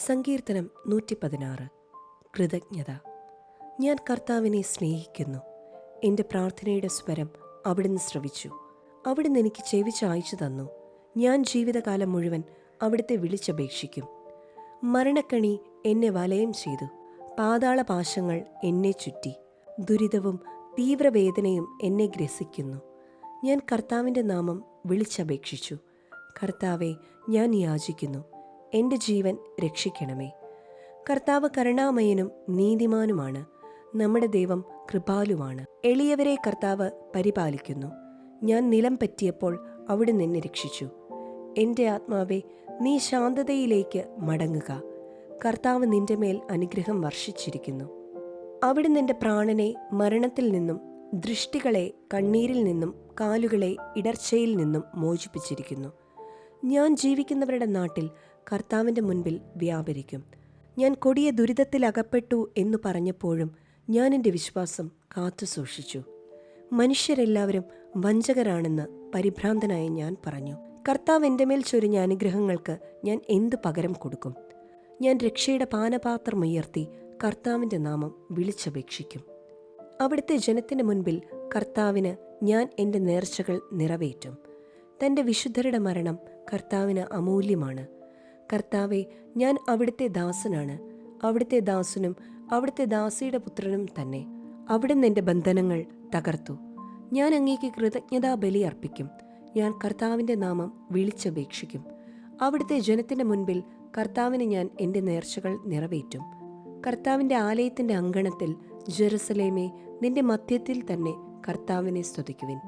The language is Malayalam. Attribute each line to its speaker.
Speaker 1: സങ്കീർത്തനം 116. കൃതജ്ഞത. ഞാൻ കർത്താവിനെ സ്നേഹിക്കുന്നു. എൻ്റെ പ്രാർത്ഥനയുടെ സ്വരം അവിടുന്ന് ശ്രവിച്ചു. അവിടുന്ന് എനിക്ക് ചെവി ചായ്ച്ചു തന്നു. ഞാൻ ജീവിതകാലം മുഴുവൻ അവിടുത്തെ വിളിച്ചപേക്ഷിക്കും. മരണക്കണി എന്നെ വലയം ചെയ്തു. പാതാളപാശങ്ങൾ എന്നെ ചുറ്റി. ദുരിതവും തീവ്രവേദനയും എന്നെ ഗ്രസിക്കുന്നു. ഞാൻ കർത്താവിൻ്റെ നാമം വിളിച്ചപേക്ഷിച്ചു. കർത്താവെ, ഞാൻ യാചിക്കുന്നു, എൻ്റെ ജീവൻ രക്ഷിക്കണമേ. കർത്താവ് കരുണാമയനും നീതിമാനുമാണ്. നമ്മുടെ ദൈവം കൃപാലുവാണ്. എളിയവരെ കർത്താവ് പരിപാലിക്കുന്നു. ഞാൻ നിലം പറ്റിയപ്പോൾ അവിടുന്ന് എന്നെ രക്ഷിച്ചു. എൻ്റെ ആത്മാവെ, നീ ശാന്തതയിലേക്ക് മടങ്ങുക. കർത്താവ് നിന്റെ മേൽ അനുഗ്രഹം വർഷിച്ചിരിക്കുന്നു. അവിടുന്ന് എൻ്റെ പ്രാണനെ മരണത്തിൽ നിന്നും, ദൃഷ്ടികളെ കണ്ണീരിൽ നിന്നും, കാലുകളെ ഇടർച്ചയിൽ നിന്നും മോചിപ്പിച്ചിരിക്കുന്നു. ഞാൻ ജീവിക്കുന്നവരുടെ നാട്ടിൽ കർത്താവിൻ്റെ മുൻപിൽ വ്യാപരിക്കും. ഞാൻ കൊടിയ ദുരിതത്തിൽ അകപ്പെട്ടു എന്നു പറഞ്ഞപ്പോഴും ഞാൻ എൻ്റെ വിശ്വാസം കാത്തു സൂക്ഷിച്ചു. മനുഷ്യരെല്ലാവരും വഞ്ചകരാണെന്ന് പരിഭ്രാന്തനായ ഞാൻ പറഞ്ഞു. കർത്താവ് എൻ്റെ മേൽ ചൊരിഞ്ഞ അനുഗ്രഹങ്ങൾക്ക് ഞാൻ എന്തു പകരം കൊടുക്കും? ഞാൻ രക്ഷയുടെ പാനപാത്രമുയർത്തി കർത്താവിൻ്റെ നാമം വിളിച്ചപേക്ഷിക്കും. അവിടുത്തെ ജനത്തിന് മുൻപിൽ കർത്താവിന് ഞാൻ എൻ്റെ നേർച്ചകൾ നിറവേറ്റും. തൻ്റെ വിശുദ്ധരുടെ മരണം കർത്താവിന് അമൂല്യമാണ്. കർത്താവെ, ഞാൻ അവിടുത്തെ ദാസനാണ്. അവിടുത്തെ ദാസനും അവിടുത്തെ ദാസിയുടെ പുത്രനും തന്നെ. അവിടുന്ന് എൻ്റെ ബന്ധനങ്ങൾ തകർത്തു. ഞാൻ അങ്ങേക്ക് കൃതജ്ഞതാ ബലി അർപ്പിക്കും. ഞാൻ കർത്താവിൻ്റെ നാമം വിളിച്ചപേക്ഷിക്കും. അവിടുത്തെ ജനത്തിൻ്റെ മുൻപിൽ കർത്താവിന് ഞാൻ എൻ്റെ നേർച്ചകൾ നിറവേറ്റും. കർത്താവിൻ്റെ ആലയത്തിൻ്റെ അങ്കണത്തിൽ, ജെറുസലേമേ, നിന്റെ മധ്യത്തിൽ തന്നെ കർത്താവിനെ സ്തുതിക്കുവിൻ.